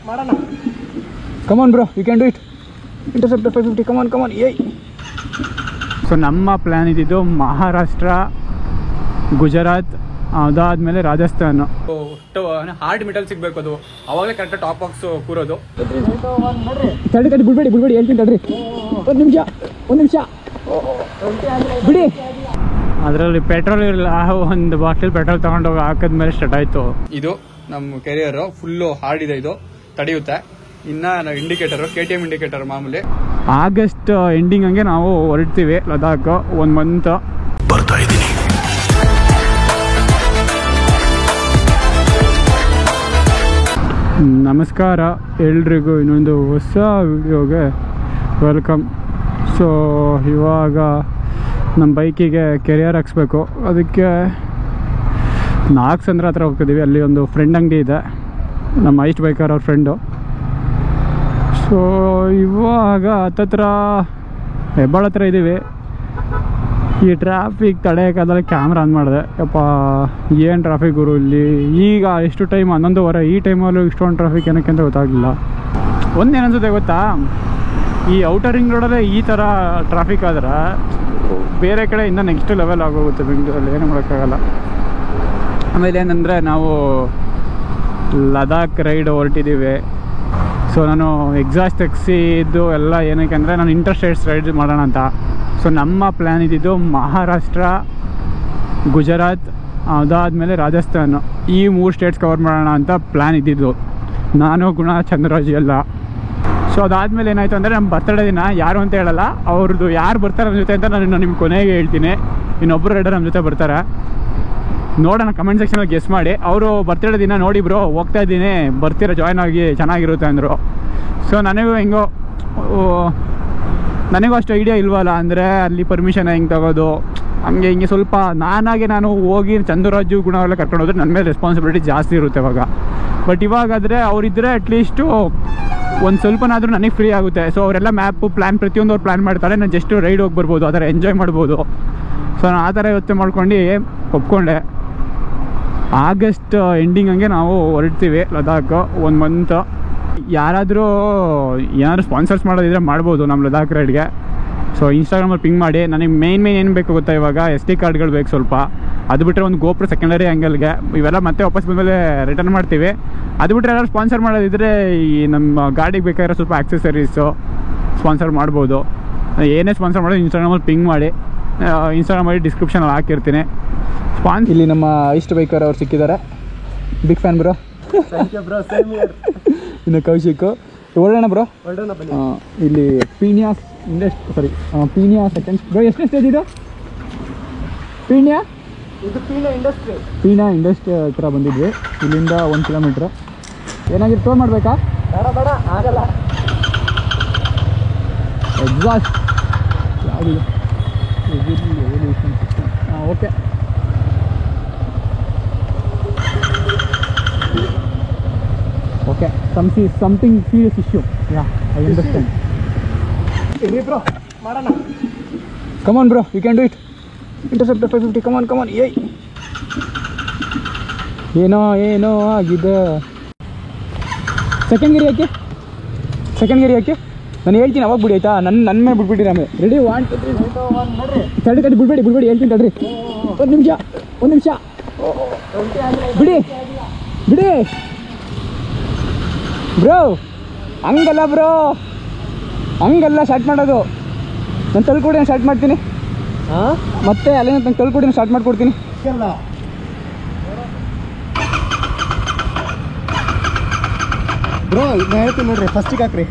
Come on bro, you can do it. Interceptor 550, come on, yay. So ನಮ್ಮ plan ಇದ್ದಿದ್ದು ಮಹಾರಾಷ್ಟ್ರ, ಗುಜರಾತ್, ಅದಾದಮೇಲೆ Rajasthan. Hard metal ಸಿಗಬೇಕು, ಅದು ಅವಾಗಲೇ ಕರೆಕ್ಟಾಗಿ ಟಾಪ್ ಬಾಕ್ಸ್ ಕೂರೋದು. ತಡಿ ಬಿಡ್ಬೇಡಿ ಹೇಳ್ತೀನಿ ತಡ್ರಿ, ಒಂದು ನಿಮಿಷ ಬಿಡಿ. ಅದರಲ್ಲಿ ಪೆಟ್ರೋಲ್ ಇರಲಿಲ್ಲ, ಒಂದು ಬಾಟಲ್ ಪೆಟ್ರೋಲ್ ತೊಗೊಂಡೋಗಿ ಹಾಕಿದ್ಮೇಲೆ ಸ್ಟಾರ್ಟ್ ಆಯಿತು. ಇದು ನಮ್ಮ ಕೆರಿಯರು ಫುಲ್ಲು ಹಾರ್ಡ್ ಇದೆ, ಇದು ತಡೆಯುತ್ತೆ. ಇನ್ನು ಇಂಡಿಕೇಟರ್ KTM ಇಂಡಿಕೇಟರ್ ಮಾಮೂಲಿ. ಆಗಸ್ಟ್ ಎಂಡಿಂಗ್ ಹಂಗೆ ನಾವು ಹೊರಡ್ತೀವಿ ಲದಾಖ್, 1 ಮಂತ್ ಬರ್ತಾ ಇದ್ದೀನಿ. ನಮಸ್ಕಾರ ಎಲ್ರಿಗೂ, ಇನ್ನೊಂದು ಹೊಸ ವಿಡಿಯೋಗೆ ವೆಲ್ಕಮ್. ಸೊ ಇವಾಗ ನಮ್ಮ ಬೈಕಿಗೆ ಕೆರಿಯರ್ ಹಾಕ್ಸ್ಬೇಕು, ಅದಕ್ಕೆ ನಾಗಸಂದ್ರ ಹತ್ರ ಹೋಗ್ತಿದ್ದೀವಿ. ಅಲ್ಲಿ ಒಂದು ಫ್ರೆಂಡ್ ಅಂಗಡಿ ಇದೆ, ನಮ್ಮ ಐಸ್ಟ್ ಬೈಕರ್ ಅವ್ರ ಫ್ರೆಂಡು. ಸೊ ಇವಾಗ ಹತ್ತತ್ರ ಹೆಬ್ಬಾಳ ಹತ್ರ ಇದ್ದೀವಿ. ಈ ಟ್ರಾಫಿಕ್ ತಡೆಯೋಕ್ಕಾದ್ರೆ ಕ್ಯಾಮ್ರಾ ಆನ್ ಮಾಡಿದೆ. ಯಪ್ಪ ಏನು ಟ್ರಾಫಿಕ್ ಗುರು ಇಲ್ಲಿ. ಈಗ ಎಷ್ಟು ಟೈಮ್ 11:15, ಈ ಟೈಮಲ್ಲೂ ಇಷ್ಟೊಂದು ಟ್ರಾಫಿಕ್ ಏನಕ್ಕೆ ಅಂತ ಗೊತ್ತಾಗಲಿಲ್ಲ. ಒಂದೇನನ್ಸುತ್ತೆ ಗೊತ್ತಾ, ಈ ಔಟರ್ ರಿಂಗ್ ರೋಡಲ್ಲೇ ಈ ಥರ ಟ್ರಾಫಿಕ್ ಆದ್ರೆ ಬೇರೆ ಕಡೆ ಇನ್ನೂ ನೆಕ್ಸ್ಟ್ ಲೆವೆಲ್ ಆಗೋಗುತ್ತೆ ಬೆಂಗಳೂರಲ್ಲಿ, ಏನು ಮಾಡೋಕ್ಕಾಗಲ್ಲ. ಆಮೇಲೆ ಏನಂದರೆ ನಾವು ಲದಾಖ್ ರೈಡ್ ಹೊರಟಿದ್ದೀವಿ. ಸೊ ನಾನು ಎಕ್ಸಾಸ್ಟ್ ತೆಗ್ಸಿದ್ದು ಎಲ್ಲ ಏನಕ್ಕೆ ಅಂದರೆ ನಾನು ಇಂಟರ್ ಸ್ಟೇಟ್ಸ್ ರೈಡ್ ಮಾಡೋಣ ಅಂತ. ಸೊ ನಮ್ಮ ಪ್ಲ್ಯಾನ್ ಇದ್ದಿದ್ದು ಮಹಾರಾಷ್ಟ್ರ, ಗುಜರಾತ್, ಅದಾದಮೇಲೆ ರಾಜಸ್ಥಾನ, ಈ 3 ಸ್ಟೇಟ್ಸ್ ಕವರ್ ಮಾಡೋಣ ಅಂತ ಪ್ಲ್ಯಾನ್ ಇದ್ದಿದ್ದು. ನಾನು, ಗುಣ, ಚಂದ್ರರಾಜು ಎಲ್ಲ. ಸೊ ಅದಾದಮೇಲೆ ಏನಾಯಿತು ಅಂದರೆ, ನಮ್ಮ ಬರ್ತಡೇ ದಿನ ಯಾರು ಅಂತ ಹೇಳಲ್ಲ, ಅವ್ರದ್ದು ಯಾರು ಬರ್ತಾರೆ ನಮ್ಮ ಜೊತೆ ಅಂತ ನಾನು ನಿಮ್ಗೆ ಕೊನೆಗೆ ಹೇಳ್ತೀನಿ. ಇನ್ನೊಬ್ಬರು ರೈಡರ್ ನಮ್ಮ ಜೊತೆ ಬರ್ತಾರೆ, ನೋಡೋಣ. ಕಮೆಂಟ್ ಸೆಕ್ಷನಲ್ಲಿ ಗೆಸ್ ಮಾಡಿ. ಅವರು ಬರ್ತಡೇ ದಿನ ನೋಡಿ ಬ್ರೋ ಹೋಗ್ತಾ ಇದ್ದೀನಿ, ಬರ್ತೀರಾ ಜಾಯ್ನ್ ಆಗಿ, ಚೆನ್ನಾಗಿರುತ್ತೆ ಅಂದರು. ಸೊ ನನಗೂ ಅಷ್ಟು ಐಡಿಯಾ ಇಲ್ವಲ್ಲ, ಅಂದರೆ ಅಲ್ಲಿ ಪರ್ಮಿಷನ್ ಹೆಂಗೆ ತಗೋದು, ಹಂಗೆ ಸ್ವಲ್ಪ ನಾನು ಹೋಗಿ ಚಂದ್ರರಾಜು, ಗುಣ ಎಲ್ಲ ಕರ್ಕೊಂಡು ಹೋದ್ರೆ ನನ್ನ ಮೇಲೆ ರೆಸ್ಪಾನ್ಸಿಬಿಲಿಟಿ ಜಾಸ್ತಿ ಇರುತ್ತೆ ಇವಾಗ. ಬಟ್ ಇವಾಗಾದರೆ ಅವರಿದ್ದರೆ ಅಟ್ಲೀಸ್ಟು ಒಂದು ಸ್ವಲ್ಪನಾದರೂ ನನಗೆ ಫ್ರೀ ಆಗುತ್ತೆ. ಸೊ ಅವರೆಲ್ಲ ಮ್ಯಾಪು ಪ್ಲ್ಯಾನ್ ಪ್ರತಿಯೊಂದು ಅವ್ರು ಪ್ಲ್ಯಾನ್ ಮಾಡ್ತಾರೆ, ನಾನು ಜಸ್ಟ್ ರೈಡ್ ಹೋಗಿ ಬರ್ಬೋದು, ಆ ಥರ ಎಂಜಾಯ್ ಮಾಡ್ಬೋದು. ಸೊ ನಾನು ಆ ಥರ ಯೋಚನೆ ಮಾಡ್ಕೊಂಡು ಒಪ್ಕೊಂಡೆ. ಆಗಸ್ಟ್ ಎಂಡಿಂಗ್ ಹಂಗೆ ನಾವು ಹೊರಡ್ತೀವಿ ಲದಾಖ್, 1 ಮಂತ್. ಯಾರಾದರೂ ಏನಾದರೂ ಸ್ಪಾನ್ಸರ್ಸ್ ಮಾಡೋದಿದ್ರೆ ಮಾಡ್ಬೋದು ನಮ್ಮ ಲದಾಖ್ ರೈಡ್ಗೆ. ಸೊ ಇನ್ಸ್ಟಾಗ್ರಾಮಲ್ಲಿ ಪಿಂಗ್ ಮಾಡಿ. ನನಗೆ ಮೇನ್ ಏನು ಬೇಕು ಗೊತ್ತಾ, ಇವಾಗ SD ಕಾರ್ಡ್ಗಳು ಬೇಕು ಸ್ವಲ್ಪ. ಅದು ಬಿಟ್ಟರೆ ಒಂದು ಗೋಪ್ರೋ ಸೆಕೆಂಡರಿ ಆ್ಯಂಗಲ್ಗೆ, ಇವೆಲ್ಲ ಮತ್ತೆ ವಾಪಸ್ ಬಂದಮೇಲೆ ರಿಟರ್ನ್ ಮಾಡ್ತೀವಿ. ಅದು ಬಿಟ್ಟರೆ ಯಾರು ಸ್ಪಾನ್ಸರ್ ಮಾಡೋದಿದ್ರೆ ಈ ನಮ್ಮ ಗಾಡಿಗೆ ಬೇಕಾಗಿರೋ ಸ್ವಲ್ಪ ಆಕ್ಸೆಸರೀಸು ಸ್ಪಾನ್ಸರ್ ಮಾಡ್ಬೋದು. ಏನೇ ಸ್ಪಾನ್ಸರ್ ಮಾಡೋದು ಇನ್ಸ್ಟಾಗ್ರಾಮಲ್ಲಿ ಪಿಂಗ್ ಮಾಡಿ, ಇನ್ಸ್ಟಾಗ್ರಾಮಲ್ಲಿ ಡಿಸ್ಕ್ರಿಪ್ಷನಲ್ಲಿ ಹಾಕಿರ್ತೀನಿ. ಇಲ್ಲಿ ನಮ್ಮ ಐಸ್ಟ್ ಬೈಕರ್ ಅವ್ರು ಸಿಕ್ಕಿದ್ದಾರೆ, ಬಿಗ್ ಫ್ಯಾನ್ ಬ್ರೋ. ಇನ್ನು ಕೌಶಿಕ್ ಹೊರಡೋಣ ಬ್ರೋ. ಇಲ್ಲಿ ಪೀಣ್ಯ ಸೆಕೆಂಡ್ ಬ್ರೋ. ಎಷ್ಟನೇ ಸ್ಟೇಜ್ ಇದು? ಪೀಣ್ಯ ಇಂಡಸ್ಟ್ರಿ ಹತ್ರ ಬಂದಿದ್ವಿ, ಇಲ್ಲಿಂದ 1 ಕಿಲೋಮೀಟ್ರ್. ಏನಾಗಿತ್ತು ಟೋಲ್ ಮಾಡಬೇಕಾ? ಬೇಡ ಆಗಲ್ಲ. ಎಕ್ಸಾಸ್ಟ್ ಯಾವುದು? Okay. Something serious issue. Yeah, I understand. Hey bro, ಮಾಡೋಣ. Come on bro, you can do it. Interceptor 550, come on, yay. ಏನೋ ಆಗಿದೆ. ಸೆಕೆಂಡ್ ಗೇರ್ ಹಾಕಿ ನಾನು ಹೇಳ್ತೀನಿ, ಅವಾಗ ಬಿಡಿ ಆಯ್ತಾ? ನನ್ನ ಮೇಲೆ ಬಿಟ್ಬಿಟ್ಟಿರಿ. ಆಮೇಲೆ ರೆಡಿ 1 2 3 ತಡಿ ಬಿಡ್ಬೇಡಿ ಹೇಳ್ತೀನಿ ತಡ್ರಿ. ಒಂದು ನಿಮಿಷ ಬಿಡಿ ಬ್ರೋ. ಹಂಗಲ್ಲ ಸ್ಟಾರ್ಟ್ ಮಾಡೋದು. ನಾನು ತಳ್ಕೊಡಿ, ನಾನು ಸ್ಟಾರ್ಟ್ ಮಾಡ್ತೀನಿ. ಮತ್ತೆ ಅಲ್ಲೇ ನಂಗೆ ತಳ್ಕೊಡಿ, ನಾನು ಸ್ಟಾರ್ಟ್ ಮಾಡ್ಕೊಡ್ತೀನಿ. ಬ್ರೋ ನಾನು ಹೇಳ್ತೀನಿ ನೋಡ್ರಿ, ಫಸ್ಟಿಗೆ ಹಾಕ್ರಿ.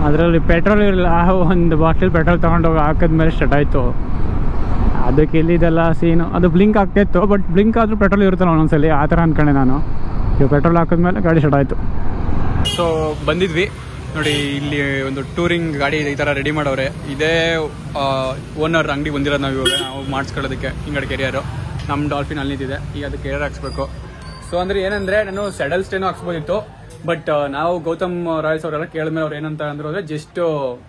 ಅದರಲ್ಲಿ ಪೆಟ್ರೋಲ್ ಇರಲಿಲ್ಲ, ಒಂದು ಬಾಟಲ್ ಪೆಟ್ರೋಲ್ ತೊಗೊಂಡೋಗಿ ಹಾಕಿದ್ಮೇಲೆ ಸ್ಟಾರ್ಟ್ ಆಯಿತು. ಅದಕ್ಕೆ ಇಲ್ಲಿದೆಲ್ಲ ಸೀನು. ಅದು ಬ್ಲಿಂಕ್ ಆಗ್ತಾಯಿತ್ತು, ಬಟ್ ಬ್ಲಿಂಕ್ ಆದರೂ ಪೆಟ್ರೋಲ್ ಇರುತ್ತಲ್ಲ ಒಂದೊಂದ್ಸಲಿ, ಆ ಥರ ಅಂದ್ಕೊಂಡೆ ನಾನು. ಇವಾಗ ಪೆಟ್ರೋಲ್ ಹಾಕಿದ್ಮೇಲೆ ಗಾಡಿ ಸ್ಟಾರ್ಟ್ ಆಯಿತು. ಸೊ ಬಂದಿದ್ವಿ ನೋಡಿ, ಇಲ್ಲಿ ಒಂದು ಟೂರಿಂಗ್ ಗಾಡಿ ಈ ಥರ ರೆಡಿ ಮಾಡವ್ರೆ. ಇದೇ ಓನರ್ ಅಂಗಡಿ ಬಂದಿರೋದು ನಾವು ಮಾಡಿಸ್ಕೊಳ್ಳೋದಕ್ಕೆ. ಹಿಂಗಡೆ ಕೆರಿಯರು ನಮ್ಮ ಡಾಲ್ಫಿನ್ ಅಲ್ಲಿ ನಿಂತಿದೆ, ಈಗ ಅದು ಕೆರಿಯರ್ ಹಾಕ್ಸ್ಬೇಕು. ಸೊ ಅಂದರೆ ಏನಂದರೆ, ನಾನು ಸೆಡಲ್ ಸ್ಟೇನೋ ಹಾಕ್ಸ್ಬೋದಿತ್ತು, ಬಟ್ ನಾವು ಗೌತಮ್ ರಾಯ್ಸ್ ಅವರೆಲ್ಲ ಕೇಳಿದ್ಮೇಲೆ ಅವ್ರು ಏನಂತ ಅಂದ್ರು ಅಂದರೆ, ಜಸ್ಟ್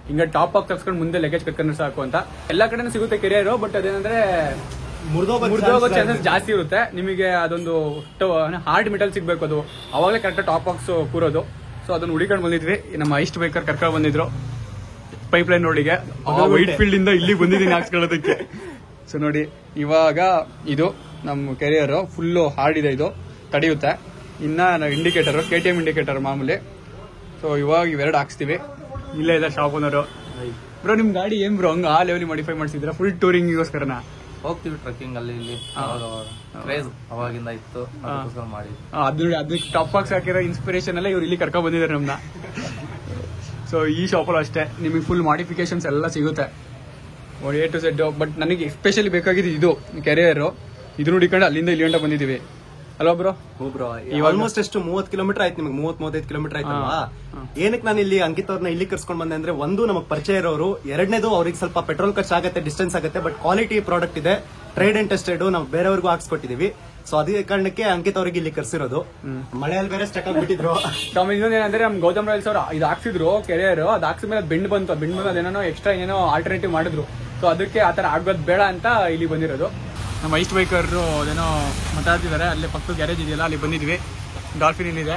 ಹಿಂಗೆ ಟಾಪ್ ಆಗಿ ತಗ್ಸ್ಕೊಂಡು ಮುಂದೆ ಲಗೇಜ್ ಕಟ್ಕೊಂಡ್ರೆ ಸಾಕು ಅಂತ. ಎಲ್ಲ ಕಡೆನೂ ಸಿಗುತ್ತೆ ಕೆರಿಯರು, ಬಟ್ ಅದೇನಂದರೆ ಮುರಿದೋಗೋ ಚಾನ್ಸಸ್ ಜಾಸ್ತಿ ಇರುತ್ತೆ. ನಿಮಗೆ ಅದೊಂದು ಹಾರ್ಡ್ ಮೆಟಲ್ ಸಿಗ್ಬೇಕು, ಅದು ಅವಾಗಲೇ ಕರೆಕ್ಟ್ ಟಾಪ್ ಬಾಕ್ಸ್ ಕೂರೋದು. ಸೊ ಅದನ್ನ ಹುಡಿಕೊಂಡು ಬಂದಿದ್ವಿ. ನಮ್ಮ ಐಸ್ಟ್ ಬೈಕರ್ ಕರ್ಕೊಂಡು ಬಂದಿದ್ರು ಪೈಪ್ ಲೈನ್ ರೋಡಿಗೆ. ವೈಟ್ ಫೀಲ್ಡ್ ಇಂದ ಇಲ್ಲಿಗೆ ಬಂದಿದ್ದೀನಿ ಹಾಕ್ಸ್ಕೊಳ್ಳೋದಕ್ಕೆ. ಸೊ ನೋಡಿ, ಇವಾಗ ಇದು ನಮ್ಮ ಕೆರಿಯರ್ ಫುಲ್ಲು ಹಾರ್ಡ್ ಇದೆ, ಇದು ತಡೆಯುತ್ತೆ. ಇನ್ನ ಇಂಡಿಕೇಟರ್ KTM ಇಂಡಿಕೇಟರ್ ಮಾಮೂಲಿ. ಸೊ ಇವಾಗ ಇವೆರಡು ಹಾಕ್ಸ್ತೀವಿ. ಇಲ್ಲೇ ಇದೆ ಶಾಪ್ ಓನರು. ಬ್ರೋ ನಿಮ್ ಗಾಡಿ ಏನ್ ಬ್ರೋ ಹಂಗ ಆ ಲೆವೆಲ್ ಮಾಡಿಫೈ ಮಾಡಿಸಿದ್ರ? ಫುಲ್ ಟೂರಿಂಗ್ಗೋಸ್ಕರನ ಹೋಗ್ತೀವಿ ಟ್ರೆಕ್ಕಿಂಗ್ ಅಲ್ಲಿ ಇಲ್ಲಿ. ಅವಾಗಿಂದ ಇತ್ತು ಮಾಡಿ ಅದಕ್ಕೆ ಟಾಪ್ ಬಾಕ್ಸ್ ಹಾಕಿರೋ ಇನ್ಸ್ಪಿರೇಷನ್ ಎಲ್ಲ ಇವ್ರು ಇಲ್ಲಿ ಕರ್ಕೊಂಡ್ ಬಂದಿದ್ದಾರೆ ನಮ್ನ. ಸೊ ಈ ಶಾಪಲ್ಲೂ ಅಷ್ಟೇ ನಿಮಗೆ ಫುಲ್ ಮಾಡಿಫಿಕೇಶನ್ಸ್ ಎಲ್ಲ ಸಿಗುತ್ತೆ A to Z. ಬಟ್ ನನಗೆ ಎಸ್ಪೆಷಲಿ ಬೇಕಾಗಿದ್ದು ಇದು ಕೆರಿಯರ್. ಇದು ನೋಡಿಕೊಂಡು ಅಲ್ಲಿಂದ ಇಲ್ಲಿ ಗಂಟ ಬಂದಿದ್ದೀವಿ ಅಲ್ವಾ ಬ್ರೋ? ಬ್ರೋ ಆಲ್ಮೋಸ್ಟ್ ಎಷ್ಟು 30 ಕಿಲೋಮೀಟರ್ ಆಯ್ತು ನಿಮ್ಗೆ, 35 ಕಿಲೋಮೀಟರ್ ಆಯ್ತಲ್ವಾ? ಏನಕ್ಕೆ ನಾನು ಇಲ್ಲಿ ಅಂಕಿತ್ ಅವ್ರನ್ನ ಇಲ್ಲಿ ಕರ್ಸ್ಕೊಂಡ್ ಬಂದೆ ಅಂದ್ರೆ, ಒಂದು ನಮಗ್ ಪರಿಚಯ ಇರೋರು, ಎರಡನೇದು ಅವ್ರಿಗೆ ಸ್ವಲ್ಪ ಪೆಟ್ರೋಲ್ ಖರ್ಚು ಆಗುತ್ತೆ, ಡಿಸ್ಟೆನ್ಸ್ ಆಗುತ್ತೆ, ಬಟ್ ಕ್ವಾಲಿಟಿ ಪ್ರಾಡಕ್ಟ್ ಇದೆ, ಟ್ರೇಡ್ ಅಂಡ್ ಟೆಸ್ಟೆಡ್, ನಾವು ಬೇರೆಯವ್ರಿಗೂ ಹಾಕ್ಸ್ಕೊಟ್ಟಿದೀವಿ. ಸೊ ಅದೇ ಕಾರಣಕ್ಕೆ ಅಂಕಿತ್ ಅವ್ರಿಗೆ ಇಲ್ಲಿ ಕರ್ಸಿರೋದು. ಮಳೆಯಲ್ಲಿ ಬೇರೆ ಸ್ಟಕ್ ಆಗ್ಬಿಟ್ಟಿದ್ರು. ಇನ್ನೊಂದೇನಂದ್ರೆ ನಮ್ ಗೌತಮ್ ರಾಯಲ್ಸ್ ಅವ್ರು ಇದು ಹಾಕ್ಸಿದ್ರು ಕೆರಿಯರ್. ಅದು ಹಾಕ್ಸಿದ್ಮೇಲೆ ಬೆಂಡ್ ಬಂತು ಅದೇನೋ ಎಕ್ಸ್ಟ್ರಾ ಏನೇನೋ ಆಲ್ಟರ್ನೇಟಿವ್ ಮಾಡಿದ್ರು. ಸೊ ಅದಕ್ಕೆ ಆತರ ಆಗೋದ್ ಬೇಡ ಅಂತ ಇಲ್ಲಿ ಬಂದಿರೋದು. ನಮ್ಮ ಐಸ್ಟ್ ಬೈಕರ್ ಅದೇನೋ ಮಾತಾಡ್ತಿದ್ದಾರೆ, ಅಲ್ಲೇ ಪಕ್ಕದ ಗ್ಯಾರೇಜ್ ಇದೆಯಲ್ಲ ಅಲ್ಲಿ ಬಂದಿದ್ವಿ. ಡಾಲ್ಫಿನ್ ಇಲ್ಲಿದೆ.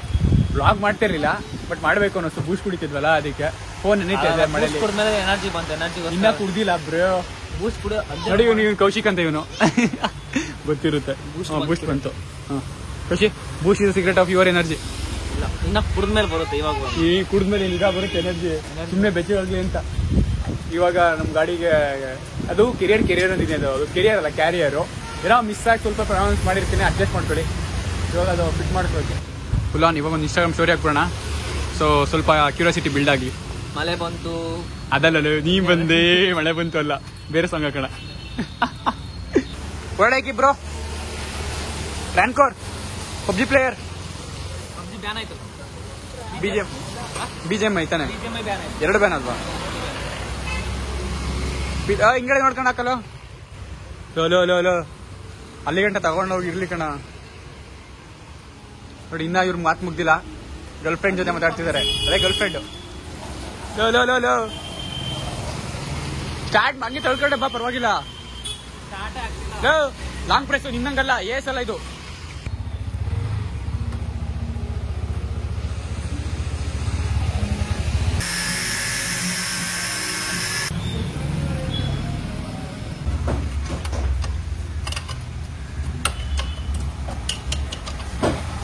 ವ್ಲಾಗ್ ಮಾಡ್ತಿರ್ಲಿಲ್ಲ, ಬಟ್ ಮಾಡ್ಬೇಕು ಅನ್ನಿಸ್ತು. ಬೂಸ್ಟ್ ಕುಡಿತಿದ್ವಲ್ಲ ಅದಕ್ಕೆ. ಫೋನ್ ನೆನೀತಿದೆ ಮಳೆಯಲ್ಲಿ. ಎನರ್ಜಿ ಬಂತು, ಎನರ್ಜಿ ಇನ್ನ ಕುಡ್ದಿಲ್ಲ ಬ್ರೋ. ಬೂಸ್ಟ್ ಕುಡಿ ನೋಡಿ. ಇವನು ಕೌಶಿಕ್ ಅಂತ ಇವನು ಗೊತ್ತಿರುತ್ತೆ. ಬೂಸ್ಟ್ ಬಂತು. Kaushik, Boost is secret of your energy. ಇನ್ನ ಕುಡಿದ್ಮೇಲೆ ಬರುತ್ತೆ. ಇವಾಗ ಈ ಕುಡಿದ್ಮೇಲೆ ನಿಜ ಬರುತ್ತೆ ಎನರ್ಜಿ, ಸುಮ್ಮನೆ ಬೆಚ್ಚಿ ಅಂತ. ಇವಾಗ ನಮ್ ಗಾಡಿಗೆ ಅದು ಕೆರಿಯರ್ ಅಂತಿದೆ. ಅದು ಕೆರಿಯರ್ ಅಲ್ಲ, ಕ್ಯಾರಿಯರು. ಏನೋ ಮಿಸ್ ಆಗಿ ಸ್ವಲ್ಪ ಪ್ರೊನೌನ್ಸ್ ಮಾಡಿರ್ತೀನಿ, ಅಡ್ಜಸ್ಟ್ ಮಾಡ್ಕೊಳ್ಳಿ. ಇವಾಗ ಅದು ಫಿಟ್ ಮಾಡ್ಕೊಳ್ಳಿ ಫುಲ್ ಆನ್. ಇವಾಗ ಒಂದು ಇನ್ಸ್ಟಾಗ್ರಾಮ್ ಸ್ಟೋರಿ ಹಾಕ್ಬಿಡೋಣ. ಸೊ ಸ್ವಲ್ಪ ಕ್ಯೂರಿಯಾಸಿಟಿ ಬಿಲ್ಡ್ ಆಗಲಿ. ಮಳೆ ಬಂತು ಅದಲ್ಲ, ನೀ ಬಂದೇ ಮಳೆ ಬಂತು ಅಲ್ಲ, ಬೇರೆ ಸಾಂಗ್ ಹಾಕೋಣ. ಹೊರಡಾಕಿ ಬ್ರೋ. ರ್ಯಾನ್ಕೋರ್ ಪಬ್ಜಿ ಪ್ಲೇಯರ್. ಪಬ್ಜಿ ಬ್ಯಾನ್ ಆಯ್ತು. BGM ಐತಾನೆ, 2 ಬ್ಯಾನ್ ಅಲ್ವಾ? ಹಿಂಗಡೆ ನೋಡ್ಕೊಂಡು ಹಾಕಲು. ಲೋ ಅಲ್ಲಿ ಗಂಟ ತಗೊಂಡೋಗಿ ಇರ್ಲಿ ಕಣ. ನೋಡಿ, ಇನ್ನ ಇವ್ರ ಮಾತು ಮುಗ್ದಿಲ್ಲ. ಗರ್ಲ್ ಫ್ರೆಂಡ್ ಜೊತೆ ಮಾತಾಡ್ತಿದ್ದಾರೆ. ಅದೇ ಗರ್ಲ್ ಫ್ರೆಂಡ್. ಲೋ ಸ್ಟಾರ್ಟ್ ಹಂಗೆ ತಳ್ಕೊಂಡೆ ಬಾ, ಪರವಾಗಿಲ್ಲ. ಲಾಂಗ್ ಪ್ರೆಸ್ ನಿನ್ನಂಗಲ್ಲ, ಏಸ್ ಅಲ್ಲ ಇದು.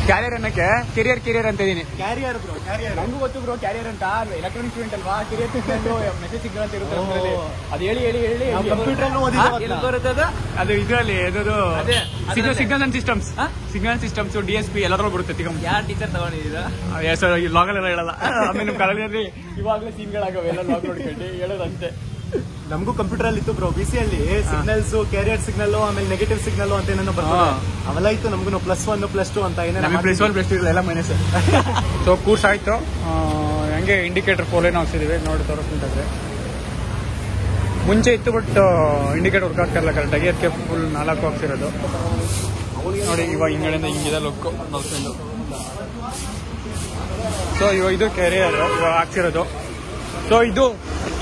ಕ್ಯಾರಿಯರ್ ಅನ್ನಕ್ಕೆ ಕೆರಿಯರ್ ಅಂತ ಇದೀನಿ. ಕ್ಯಾರಿಯರ್ ಬ್ರೋ, ಕ್ಯಾರಿಯರ್ ನಂಗೂ ಗೊತ್ತು ಬ್ರೋ ಕ್ಯಾರಿಯರ್ ಅಂತ. ಎಲೆಕ್ಟ್ರಾನಿಕ್ ಸ್ಟೂಡೆಂಟ್ ಅಲ್ವಾ? ಕೆರಿಯರ್ ಮೆಸೇಜ್ ಸಿಗ್ನಲ್ ಅಂತ ಇರುತ್ತೆ. ಅದು ಹೇಳಿ ಕಂಪ್ಯೂಟರ್ ಅದು ಇದರಲ್ಲಿ ಸಿಗ್ನಲ್ ಅಂಡ್ ಸಿಸ್ಟಮ್ಸ್ DSP ಎಲ್ಲರೂ ಬರುತ್ತೆ. ಯಾರು ಟೀಚರ್ ತಗೊಂಡಿದ್ದೀರಾ? ಲಾಗಲ್ ಎಲ್ಲ ಹೇಳಲ್ಲ. ಆಮೇಲೆ ನಮ್ಮ ಕಾಲೇಜಲ್ಲಿ ಇವಾಗಲೇ ಸೀನ್ಗಳಾಗವೆ, ಎಲ್ಲ ಲಾಗ್ ನೋಡ್ಕೊಂಡು ಹೇಳೋದಂತೆ. ನಮಗೂ ಕಂಪ್ಯೂಟರ್ ಅಲ್ಲಿ ಇತ್ತು ಬ್ರೋ. BC ಅಲ್ಲಿ ಸಿಗ್ನಲ್ಸ್, ಕ್ಯಾರಿಯರ್ ಸಿಗ್ನಲ್, ಆಮೇಲೆ ನೆಗೆಟಿವ್ ಸಿಗ್ನಲ್ ಅಂತ ಏನೇನೋ ಬರ್ತದೆ, ಅವೆಲ್ಲ ಇತ್ತು. ನಮಗೂ +1 +2 ಅಂತ ಏನೇನೋ. +1 +2 ಎಲ್ಲ ಮೈನಸ್. ಸೊ ಕೋರ್ಸ್ ಆಯ್ತು. ಹಂಗೆ ಇಂಡಿಕೇಟರ್ ಫೋಲೇನೋ ಹಾಕ್ಸಿದೀವಿ, ನೋಡಿ ತೋರಿಸ್ಕೊಂಡ್ರೆ. ಮುಂಚೆ ಇತ್ತು, ಬಟ್ ಇಂಡಿಕೇಟರ್ ವರ್ಕ್ ಆಗ್ತಿರಲ್ಲ ಕರೆಕ್ಟಾಗಿ, ಅದಕ್ಕೆ ಫುಲ್ 4 ಹಾಕ್ಸಿರೋದು. ನೋಡಿ ಇವಾಗ ಹಿಂಗಡೆಯಿಂದ ಹಿಂಗಿದೆ ಲುಕ್ ನೋಡ್ಕೊಂಡು. ಸೊ ಇವಾಗ ಇದು ಕೆರಿಯರ್ ಇವಾಗ ಹಾಕ್ಸಿರೋದು. ಸೊ ಇದು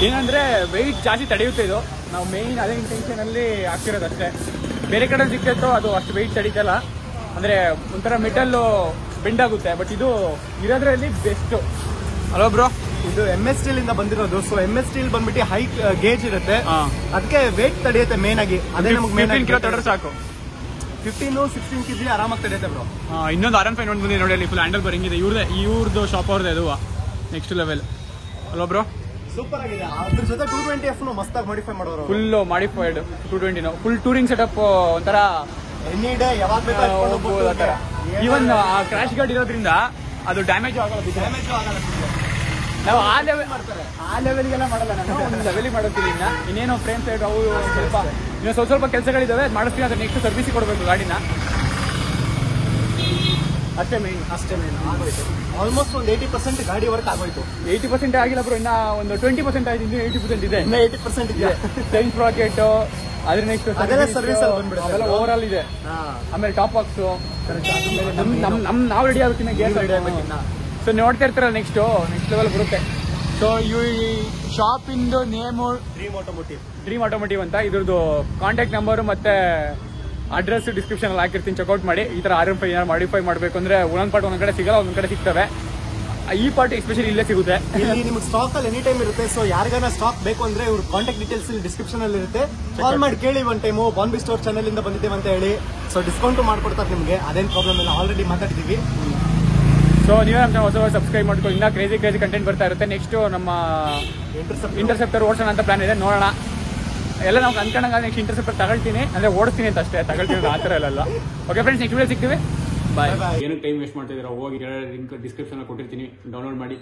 ಏನಂದ್ರೆ ವೆಯ್ಟ್ ಜಾಸ್ತಿ ತಡೆಯುತ್ತೆ. ಇದು ನಾವು ಮೇಯ್ನ್ ಅದೇ ಇಂಟೆನ್ಷನ್ ಅಲ್ಲಿ ಹಾಕ್ತಿರೋದು ಅಷ್ಟೇ. ಬೇರೆ ಕಡೆ ಸಿಕ್ಕಿತ್ತು ಅದು ಅಷ್ಟು ವೆಯ್ಟ್ ತಡೀತಲ್ಲ, ಅಂದ್ರೆ ಒಂಥರ ಮೆಟಲ್ ಬೆಂಡ್ ಆಗುತ್ತೆ. ಬಟ್ ಇದು ಇರೋದ್ರಲ್ಲಿ ಬೆಸ್ಟ್ ಅಲ್ವಾ ಬ್ರೋ? ಇದು MS ಸ್ಟೀಲ್ ಇಂದ ಬಂದಿರೋದು. ಸೊ MS ಸ್ಟೀಲ್ ಬಂದ್ಬಿಟ್ಟು ಹೈ ಗೇಜ್ ಇರುತ್ತೆ, ಅದಕ್ಕೆ ವೇಟ್ ತಡೆಯುತ್ತೆ ಮೇನ್ ಆಗಿ. ಅದೇ ನಮಗೆ 15 ಕಿಲೋ ತಡೆದ್ರೆ ಸಾಕು. 15-16 kg ಆರಾಮಾಗಿ ತಡೆಯುತ್ತೆ ಬ್ರೋ. ಇನ್ನೊಂದು R15 ಒಂದು ಬಂದಿದೆ ನೋಡಿ, ಅಲ್ಲಿ ಫುಲ್ ಹ್ಯಾಂಡಲ್ ಬರ್ ಹಿಂಗಿದೆ. ಇವ್ರದ್ದು ಶಾಪ್ ಅವ್ರದ್ದು ಅದು ನೆಕ್ಸ್ಟ್ ಲೆವೆಲ್ ಅಲ್ವಾ ಬ್ರೋ? ಸೂಪರ್ ಆಗಿದೆ. ಅದ್ರ ಜೊತೆ 220F ಮಸ್ತಾಗಿ ಮಾಡಿಫೈ ಮಾಡೋರು. Full modified 220 full touring setup. ಒಂಥರ ಎನಿ ಡೇ ಯಾವಾಗ ಬೇಕಾದ್ರೆ ಈವನ್ ಕ್ರಾಶ್ ಗಾರ್ಡ್ ಇರೋದ್ರಿಂದ ಅದು ಡ್ಯಾಮೇಜ್ ಆಗಲ್ಲ. ನಾವು ಆ ಲೆವೆಲ್ಗೆಲ್ಲ ಮಾಡಲ್ಲ. ನಾನು ಒಂದು ಲೆವೆಲಿಗೆ ಮಾಡೋತೀನಿ. ಇನ್ನೇನೋ ಫ್ರೇಮ್ ಸೈಡ್ ಅವು ಸ್ವಲ್ಪ ಕೆಲಸಗಳಿದಾವೆ, ಮಾಡಿಸ್ತೀನಿ. ಅದು ನೆಕ್ಸ್ಟ್ ಸರ್ವಿಸಿಗೆ ಕೊಡಬೇಕು ಗಾಡಿನ. ಅಷ್ಟೇ ಮೇನ್ ಆಗೋಯ್ತು. ಆಲ್ಮೋಸ್ಟ್ ಒಂದು 80% ಗಾಡಿ ವರ್ಕ್ ಆಗೋಯ್ತು. 80% ಆಗಿಲ್ಲ ಬ್ರೋ, ಇನ್ನ ಒಂದು 20% ಆಯ್ತು. ಇನ್ನು 80% ಇದೆ. ಇನ್ನ 80% ಇದೆ. ಚೈನ್ ಸ್ಪ್ರಾಕೆಟ್, ಅದ್ರ ನೆಕ್ಸ್ಟ್ ಅದೆಲ್ಲ ಸರ್ವಿಸ್ ಅಲ್ಲಿ ಬಂದ್ಬಿಡುತ್ತೆ. ಅವೆಲ್ಲ ಓವರ್ ಆಲ್ ಇದೆ. ಆಮೇಲೆ ಟಾಪ್ ಬಾಕ್ಸ್ ನಾವು ರೆಡಿ ಆಗುತ್ತಿನ ಗೇರ್ ರೆಡಿ ಆಗ್ಬೇಕಿನ್ನ. ಸೊ ನೋಡ್ತಾ ಇರ್ತಾರಲ್ಲ, ನೆಕ್ಸ್ಟ್ ಲೆವೆಲ್ ಬರುತ್ತೆ. ಸೊ ಈ ಶಾಪ್ ಇಂದು ನೇಮು ಡ್ರೀಮ್ ಆಟೋಮೋಟಿವ್ ಅಂತ. ಇದ್ರದ್ದು ಕಾಂಟ್ಯಾಕ್ಟ್ ನಂಬರ್ ಮತ್ತೆ ಅಡ್ರೆಸ್ ಡಿಸ್ಕ್ರಿಪ್ಷನ್ ಅಲ್ಲಿ ಹಾಕಿರ್ತೀನಿ, ಚೆಕ್ಔಟ್ ಮಾಡಿ. ಈ ತರ R15 ಏನಾದ್ರು ಮಾಡಿಫೈ ಮಾಡಬೇಕು ಅಂದ್ರೆ ಒಂದೊಂದು ಪಾರ್ಟ್ ಒಂದೊಂದ್ ಕಡೆ ಸಿಗಲ್ಲ, ಒಂದೊಂದ್ ಕಡೆ ಸಿಗ್ತವೆ. ಈ ಪಾರ್ಟ್ ಎಸ್ಪೆಷಲಿ ಇಲ್ಲೇ ಸಿಗುತ್ತೆ. ಇಲ್ಲಿ ನಿಮ್ಗೆ ಸ್ಟಾಕ್ ಅಲ್ಲಿ ಎನಿ ಟೈಮ್ ಇರುತ್ತೆ. ಸೊ ಯಾರಿಗಾನ ಸ್ಟಾಕ್ ಬೇಕು ಅಂದ್ರೆ ಇವ್ರ ಕಾಂಟ್ಯಾಕ್ಟ್ ಡೀಟೇಲ್ಸ್ ಡಿಸ್ಕ್ರಿಪ್ಷನ್ ಅಲ್ಲಿ ಇರುತ್ತೆ. ಕಾಲ್ ಮಾಡಿ ಕೇಳಿ one time Bombay store channel ಇಂದ ಬಂದಿದ್ದೇವೆ ಅಂತ ಹೇಳಿ. ಸೊ ಡಿಸ್ಕೌಂಟ್ ಮಾಡ್ಕೊಡ್ತಾರೆ ನಿಮ್ಗೆ, ಅದೇನ್ ಪ್ರಾಬ್ಲಮ್ ಇಲ್ಲ. ಆಲ್ರೆಡಿ ಮಾತಾಡಿದೀವಿ. ಸೊ ನೀವೇ ನಮ್ಮ ಹೊಸ ಸಬ್ಸ್ಕ್ರೈಬ್ ಮಾಡ್ಕೊಂಡು ಇನ್ನ ಕ್ರೇಜಿ ಕಂಟೆಂಟ್ ಬರ್ತಾ ಇರುತ್ತೆ. ನೆಕ್ಸ್ಟ್ ನಮ್ಮ ಇಂಟರ್ಸೆಪ್ಟರ್ ಓಡಿಸೋಣ ಅಂತ ಪ್ಲಾನ್ ಇದೆ, ನೋಡೋಣ. ಎಲ್ಲ ನಾವು ಅನ್ಕೊಂಡಾಗ ನೆಕ್ಸ್ಟ್ ಇಂಟರ್ಸೆಪ್ಟರ್ ತಗೊಳ್ತೀನಿ, ಅಂದ್ರೆ ಓಡಿಸ್ತೀನಿ ಅಂತ ಅಷ್ಟೇ, ತಗೊಳ್ತೀನಿ ಆ ಥರ ಎಲ್ಲ. ಓಕೆ ಫ್ರೆಂಡ್ಸ್, ನೆಕ್ಸ್ಟ್ ವಿಡಿಯೋ ಸಿಗ್ತೀವಿ. ಬಾಯ್. ಏನಕ್ಕೆ ಟೈಮ್ ವೇಸ್ಟ್ ಮಾಡ್ತಿದ್ದೀರಾ? ಹೋಗಿ ಲಿಂಕ್ ಡಿಸ್ಕ್ರಿಪ್ಷನ್ ಕೊಟ್ಟಿರ್ತೀನಿ, ಡೌನ್ಲೋಡ್ ಮಾಡಿ.